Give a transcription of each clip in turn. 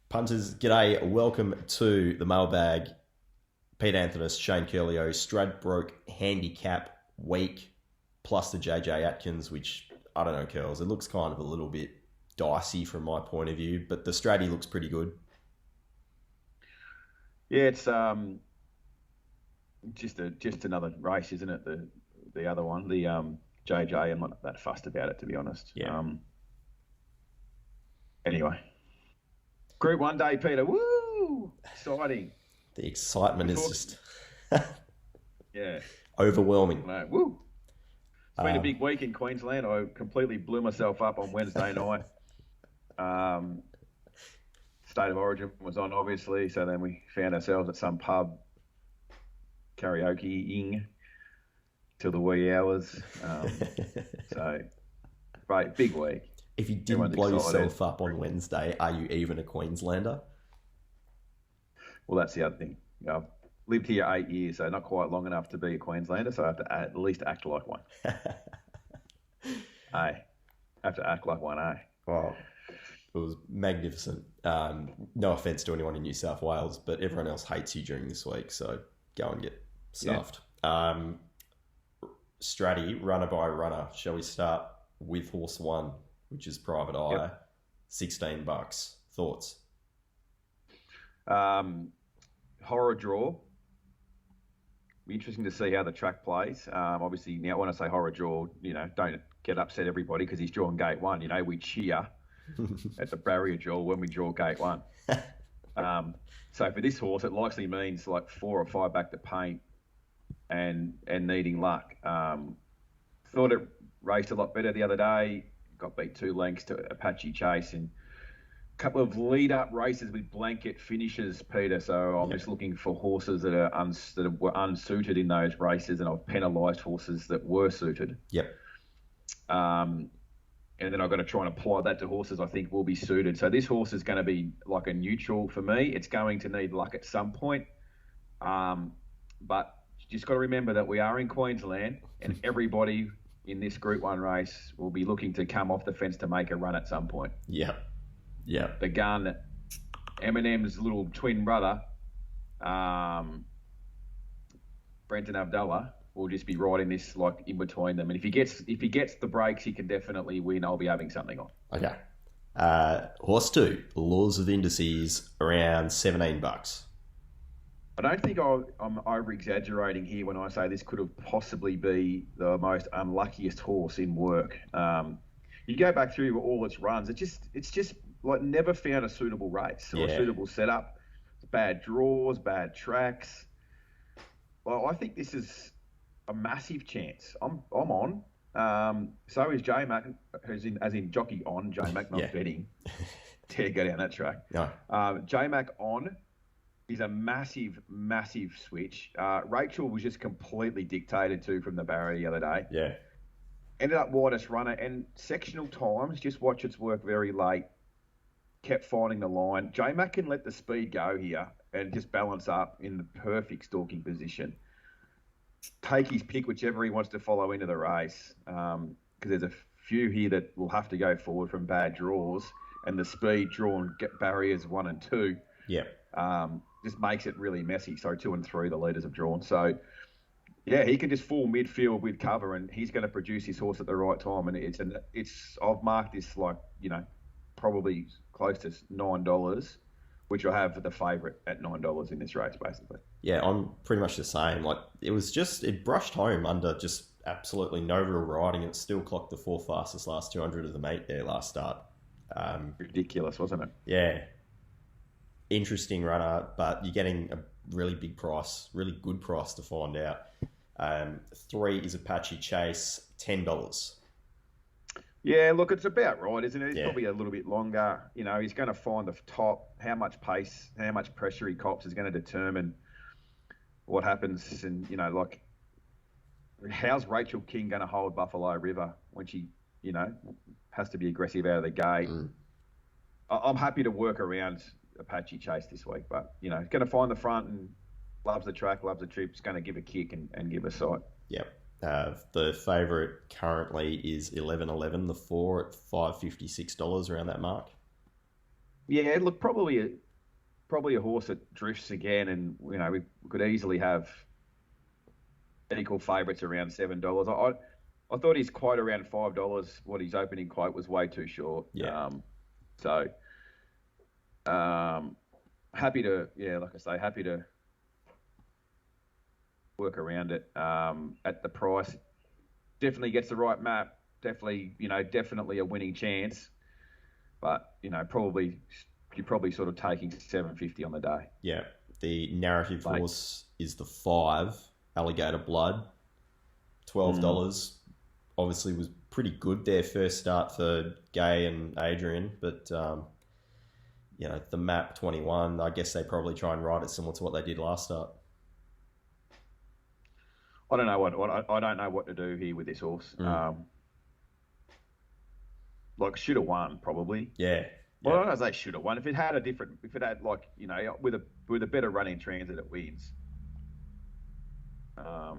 Punters, g'day. Welcome to the mailbag. Pete Anthonisz, Shane Ciurleo, Stradbroke handicap week, plus the JJ Atkins, which, I don't know, Curls, it looks kind of a little bit dicey from my point of view, but the Straddy looks pretty good. Yeah, it's just another race, isn't it? The other one, the JJ. I'm not that fussed about it, to be honest. Yeah. Anyway, Group 1 day, Peter. Woo! Exciting. The excitement is just yeah, overwhelming. no, woo! It's been a big week in Queensland. I completely blew myself up on Wednesday night. State of Origin was on, obviously, so then we found ourselves at some pub karaokeing till the wee hours. So, great, big week. If you didn't blow yourself up on Wednesday, are you even a Queenslander? Well, that's the other thing. I've lived here 8 years, so not quite long enough to be a Queenslander, so I have to at least act like one. I have to act like one, Well, it was magnificent. No offence to anyone in New South Wales, but everyone else hates you during this week, so go and get stuffed. Yeah. Stratty, runner by runner. Shall we start with horse 1, which is Private Eye, Yep. $16. Thoughts? Horror draw. Be interesting to see how the track plays. Obviously, now when I say horror draw, don't get upset, everybody, because he's drawing gate 1. We cheer at the barrier draw when we draw gate 1. So for this horse, it likely means like 4 or 5 back to paint and needing luck. Thought it raced a lot better the other day. Got beat 2 lengths to Apache Chase and a couple of lead-up races with blanket finishes, Peter. So I'm just looking for horses that were unsuited in those races, and I've penalised horses that were suited. Yep. And then I've got to try and apply that to horses I think will be suited. So this horse is going to be like a neutral for me. It's going to need luck at some point. But you just got to remember that we are in Queensland, and everybody in this Group 1 race will be looking to come off the fence to make a run at some point. Yeah. Yeah. The gun, Eminem's little twin brother, Brenton Avdulla, will just be riding this like in between them. And if he gets the breaks, he can definitely win. I'll be having something on. Okay. Horse 2, Laws of Indices, around $17. I don't think I'm over-exaggerating here when I say this could have possibly be the most unluckiest horse in work. You go back through all its runs, it's just like never found a suitable race or a suitable setup. Bad draws, bad tracks. Well, I think this is a massive chance. I'm on. So is J Mac, as in jockey on, J Mac not betting. Dare go down that track. No. J Mac on is a massive, massive switch. Rachel was just completely dictated to from the barrier the other day. Yeah. Ended up widest runner, and sectional times, just watch its work very late. Kept finding the line. J-Mac can let the speed go here and just balance up in the perfect stalking position. Take his pick, whichever he wants to follow into the race, because there's a few here that will have to go forward from bad draws, and the speed drawn barriers 1 and 2. Yeah. Just makes it really messy. So 2 and 3, the leaders have drawn. So yeah, he can just fall midfield with cover, and he's going to produce his horse at the right time. And I've marked this like probably close to $9, which I have the favourite at $9 in this race, basically. Yeah, I'm pretty much the same. Like it brushed home under just absolutely no real riding. It still clocked the 4th fastest last 200 of the meet there last start. Ridiculous, wasn't it? Yeah. Interesting runner, but you're getting a really big price, really good price to find out. 3 is Apache Chase, $10. Yeah, look, it's about right, isn't it? It's probably a little bit longer. He's going to find the top. How much pace, how much pressure he cops is going to determine what happens. And, how's Rachel King going to hold Buffalo River when she, has to be aggressive out of the gate? I'm happy to work around Apache Chase this week, but, he's going to find the front and loves the track, loves the trip. He's going to give a kick and give a sight. Yep. The favourite currently is 11-11, the 4 at $556, around that mark. Yeah, look, probably a horse that drifts again, and we could easily have equal favourites around $7. I thought his quote around $5. What his opening quote was way too short. Yeah. So happy to, like I say, happy to work around it at the price. Definitely gets the right map. Definitely a winning chance. But probably you're probably sort of taking 750 on the day. Yeah. The narrative horse is the 5 Alligator Blood, $12. Obviously was pretty good their first start for Gay and Adrian, but the map 21, I guess they probably try and ride it similar to what they did last start. I don't know I don't know what to do here with this horse. Like should have won probably. Yeah. Well, I don't know if they should have won. If it had with a better running transit, it wins. I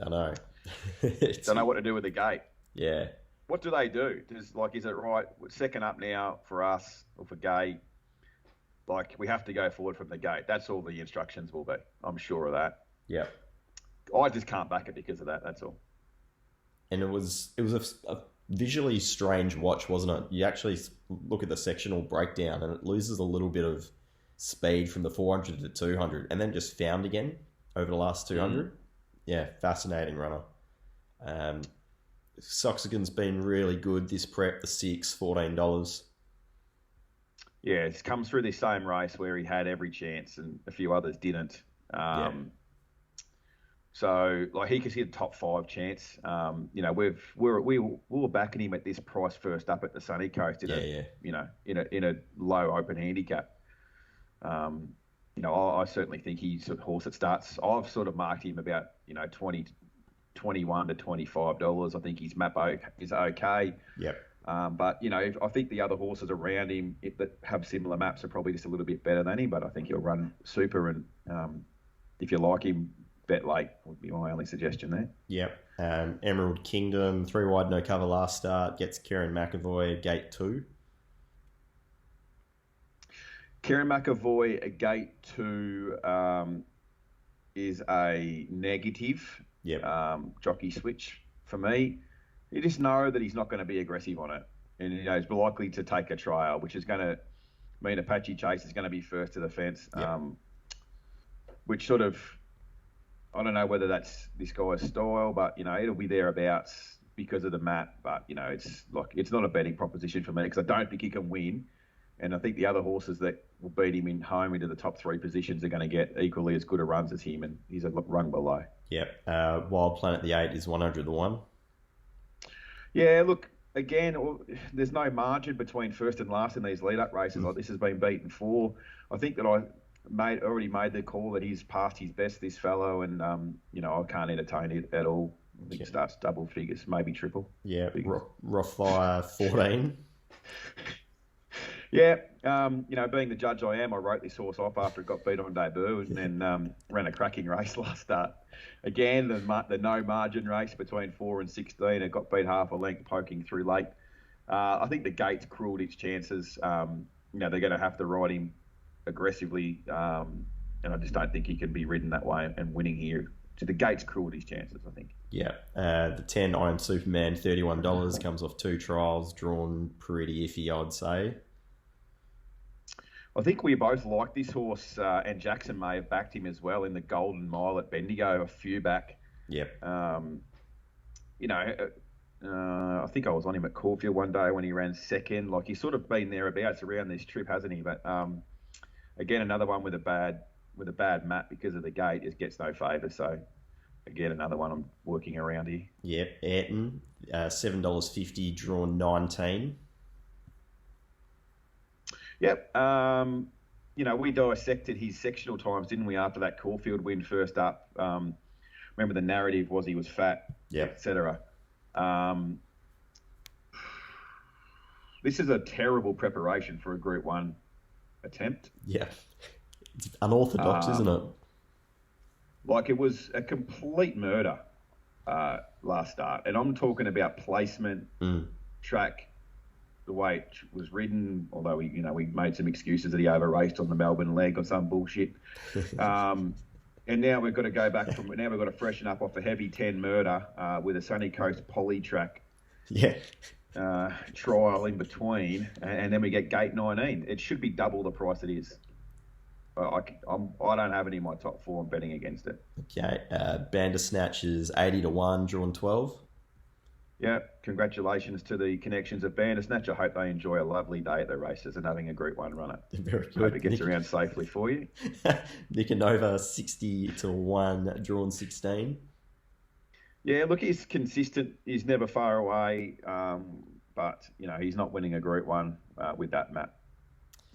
know. Don't know what to do with the gate. Yeah. What do they do? Is it right? Second up now for us or for Gay? Like we have to go forward from the gate. That's all the instructions will be. I'm sure of that. Yeah. I just can't back it because of that. That's all. And it was a visually strange watch, wasn't it? You actually look at the sectional breakdown and it loses a little bit of speed from the 400 to 200 and then just found again over the last 200. Yeah, fascinating runner. Soxigan's been really good this prep, the 6, $14. Yeah, it's come through this same race where he had every chance and a few others didn't. So, he could see a top 5 chance. We were backing him at this price first up at the Sunny Coast in a low open handicap. I certainly think he's a horse that starts. I've sort of marked him about $21 to $25. I think his map is okay. Yep. But I think the other horses around him that have similar maps are probably just a little bit better than him. But I think he'll run super, and if you like him, bet late would be my only suggestion there. Yep. Emerald Kingdom, 3 wide, no cover last start, gets Kieran McAvoy, gate 2. Kieran McAvoy, a gate 2 is a negative jockey switch for me. You just know that he's not going to be aggressive on it. And, he's likely to take a trial, which is going to mean Apache Chase is going to be first to the fence, which sort of, I don't know whether that's this guy's style, but, it'll be thereabouts because of the map. But, it's not a betting proposition for me because I don't think he can win. And I think the other horses that will beat him in home into the top 3 positions are going to get equally as good a runs as him, and he's a rung below. Yep. Wild Planet the 8 is 100 to 1. Yeah, look, again, there's no margin between first and last in these lead-up races. Like this has been beaten 4. I think that I already made the call that he's past his best, this fellow, and I can't entertain it at all. I think it starts double figures, maybe triple. Yeah, Rothfire 14. Yeah, being the judge I am, I wrote this horse off after it got beat on debut and then ran a cracking race last start. Again, the no margin race between 4 and 16, it got beat half a length poking through late. I think the gate's cruelled its chances. They're going to have to ride him aggressively, and I just don't think he can be ridden that way and winning here. So the gate's cruelled his chances, I think. Yeah, the 10 I Am Superman, $31, comes off 2 trials, drawn pretty iffy, I'd say. I think we both like this horse, and Jackson may have backed him as well in the Golden Mile at Bendigo a few back. Yep. I think I was on him at Caulfield one day when he ran second. Like he's sort of been thereabouts around this trip, hasn't he? But again, another one with a bad map because of the gate is gets no favour. So again, another one I'm working around here. Yep. Airton, $7.50, drawn 19. Yep. We dissected his sectional times, didn't we, after that Caulfield win first up? Remember the narrative was he was fat, etc. This is a terrible preparation for a Group 1 attempt. Yeah. It's unorthodox, isn't it? Like it was a complete murder last start. And I'm talking about placement, track, the way it was ridden, although we made some excuses that he over raced on the Melbourne leg or some bullshit. And now we've got to go back we've got to freshen up off a heavy 10 murder with a Sunny Coast poly track trial in between, and then we get gate 19. It should be double the price it is. I don't have it in my top 4. I'm betting against it. Okay. Bandersnatch is 80 to 1, drawn 12. Yeah, congratulations to the connections of Bandersnatch. I hope they enjoy a lovely day at the races and having a Group 1 runner. Very good. Hope it gets around safely for you. Nicanova 60 to 1, drawn 16. Yeah, look, he's consistent. He's never far away, but he's not winning a Group 1 with that map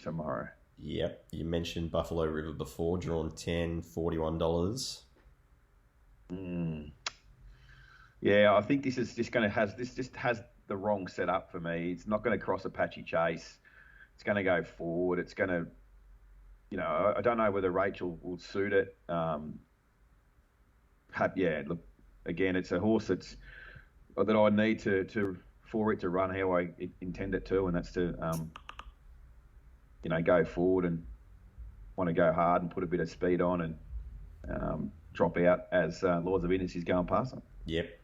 tomorrow. Yep, you mentioned Buffalo River before, drawn 10, $41. Yeah, I think this is just going to has the wrong setup for me. It's not going to cross Apache Chase. It's going to go forward. It's going to, I don't know whether Rachel will suit it. Look, again, it's a horse that I need for it to run how I intend it to, and that's to, go forward and want to go hard and put a bit of speed on and drop out as Lords of Indus is going past them. Yep.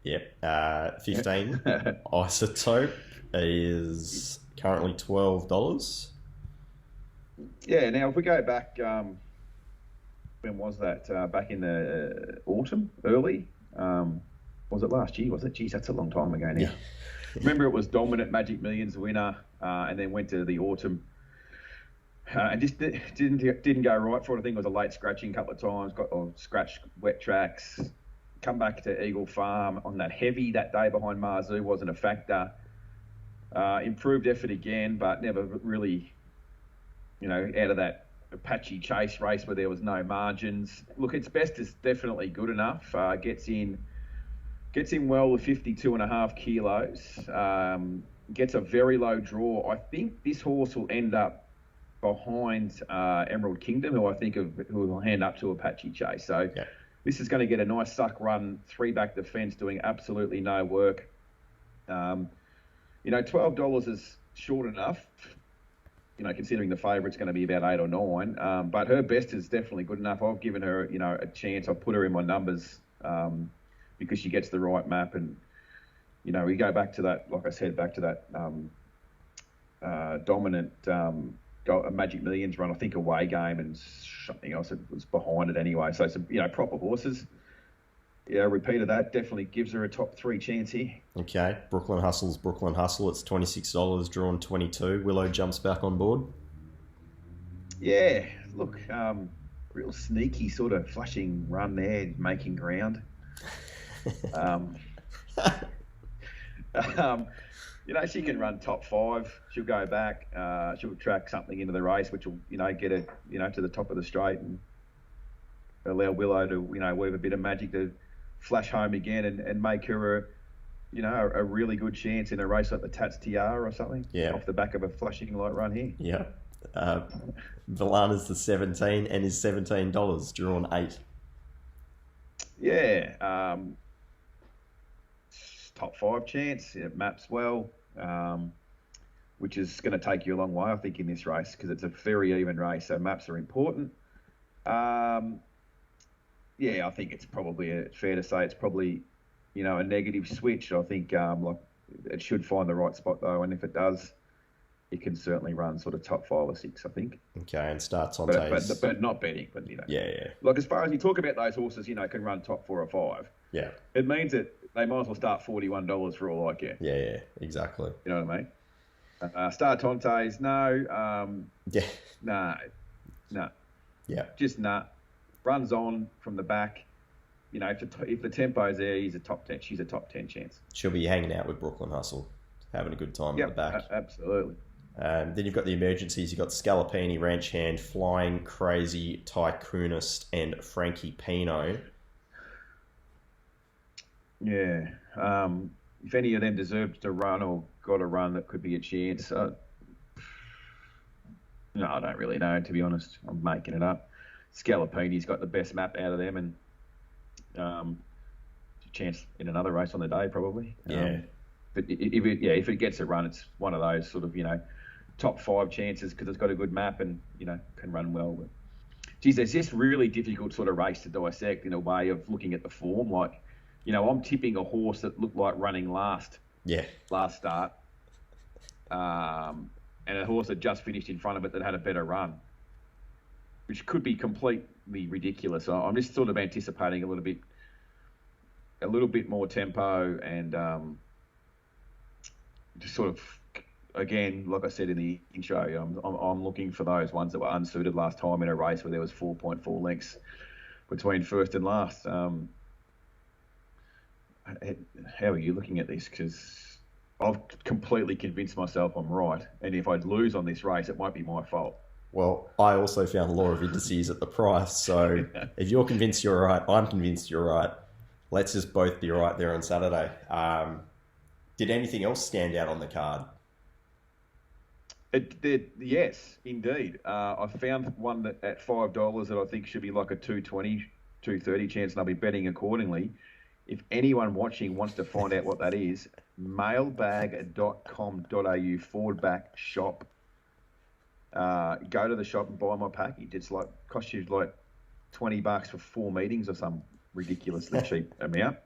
15. Isotope is currently $12. Yeah, now if we go back, when was that? Back in the autumn, early? Was it last year? Was it? Geez, that's a long time ago now. Yeah. Remember, it was dominant Magic Millions winner, and then went to the autumn. And just didn't go right for it. I think it was a late scratching a couple of times. Scratched wet tracks. Come back to Eagle Farm on that heavy that day behind Marzu wasn't a factor. Improved effort again, but never really, out of that Apache Chase race where there was no margins. Look, its best is definitely good enough. Gets in well with 52.5 kilos. Gets a very low draw. I think this horse will end up behind Emerald Kingdom, who will hand up to Apache Chase. So. Yeah. This is going to get a nice suck run, 3-back defence, doing absolutely no work. $12 is short enough, considering the favourite's going to be about 8 or 9. But her best is definitely good enough. I've given her, a chance. I've put her in my numbers because she gets the right map. And, we go back to that, like I said, dominant Magic Millions run, I think away game and something else that was behind it anyway. So some proper horses. Yeah, repeat of that definitely gives her a top 3 chance here. Okay, Brooklyn Hustle. It's $26, drawn 22. Willow jumps back on board. Yeah, look, real sneaky sort of flushing run there, making ground. She can run top 5. She'll go back. She'll track something into the race, which will, get her, to the top of the straight and allow Willow to, weave a bit of magic to flash home again and make her a really good chance in a race like the Tats Tiara or something. Yeah. Off the back of a flashing light run here. Yeah. Viana's the 17 and is $17, drawn 8. Yeah. Top 5 chance. It maps well. Which is going to take you a long way, I think, in this race because it's a very even race, so maps are important. I think it's probably fair to say it's probably, a negative switch. I think it should find the right spot though, and if it does, it can certainly run sort of top 5 or 6, I think. Okay, and starts on days. But not betting, but Yeah. Like as far as you talk about those horses, can run top 4 or 5. Yeah. It means that they might as well start $41 for all I care. Yeah, exactly. You know what I mean? Star Tontes, no. No. Yeah. Just nah. Runs on from the back. If the tempo's there, she's a top 10 chance. She'll be hanging out with Brooklyn Hustle, having a good time at the back. Absolutely. Then you've got the emergencies. You've got Scalapini, Ranch Hand, Flying Crazy, Tycoonist, and Frankie Pino. Yeah. If any of them deserves to run or got a run, that could be a chance. No, I don't really know, to be honest. I'm making it up. Scalapini's got the best map out of them and a chance in another race on the day, probably. Yeah. if it gets a run, it's one of those sort of top 5 chances because it's got a good map and can run well. But geez, it's just really difficult sort of race to dissect in a way of looking at the form. Like, I'm tipping a horse that looked like running last start, and a horse that just finished in front of it that had a better run, which could be completely ridiculous. I'm just sort of anticipating a little bit more tempo and just sort of, again, like I said in the intro, I'm looking for those ones that were unsuited last time in a race where there was 4.4 lengths between first and last. How are you looking at this? Because I've completely convinced myself I'm right, and if I lose on this race, it won't be my fault. Well, I also found law of indices at the price, so if you're convinced you're right, I'm convinced you're right. Let's just both be right there on Saturday. Did anything else stand out on the card? Yes, indeed. I found one that at $5 that I think should be like a 220, 230 chance, and I'll be betting accordingly. If anyone watching wants to find out what that is, mailbag.com.au/shop. Go to the shop and buy my package. It's like cost you like $20 for 4 meetings or some ridiculously cheap amount.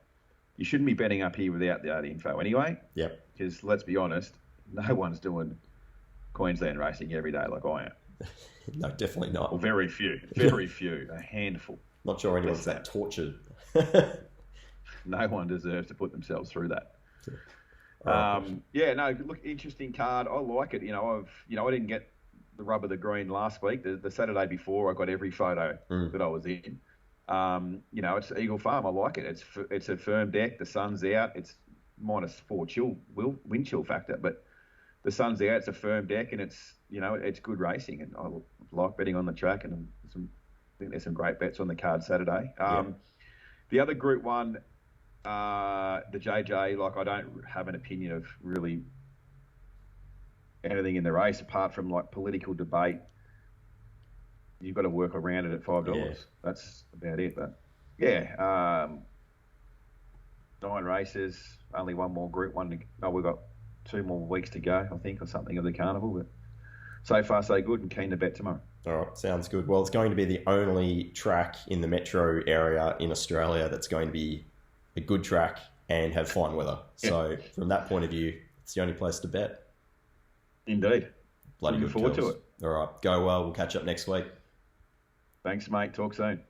You shouldn't be betting up here without the info anyway. Yep. Because let's be honest, no one's doing Queensland racing every day like I am. No, definitely not. Or very few, a handful. Not sure anyone's that tortured. No one deserves to put themselves through that. Look, interesting card. I like it. I didn't get the rub of the green last week. The Saturday before, I got every photo that I was in. It's Eagle Farm. I like it. It's a firm deck. The sun's out. It's -4 wind chill factor, but the sun's out. It's a firm deck, and it's good racing. And I like betting on the track. And I think there's some great bets on the card Saturday. The other Group 1, the JJ. Like, I don't have an opinion of really anything in the race apart from like political debate. You've got to work around it at $5. Yeah. That's about it. But yeah, 9 races, only one more Group 1 to go. We've got 2 more weeks to go, I think, or something of the carnival. But so far, so good, and keen to bet tomorrow. All right, sounds good. Well, it's going to be the only track in the metro area in Australia that's going to be a good track and have fine weather. So from that point of view, it's the only place to bet. Indeed. Bloody Looking good forward kills. to it. All right, go well. We'll catch up next week. Thanks, mate. Talk soon.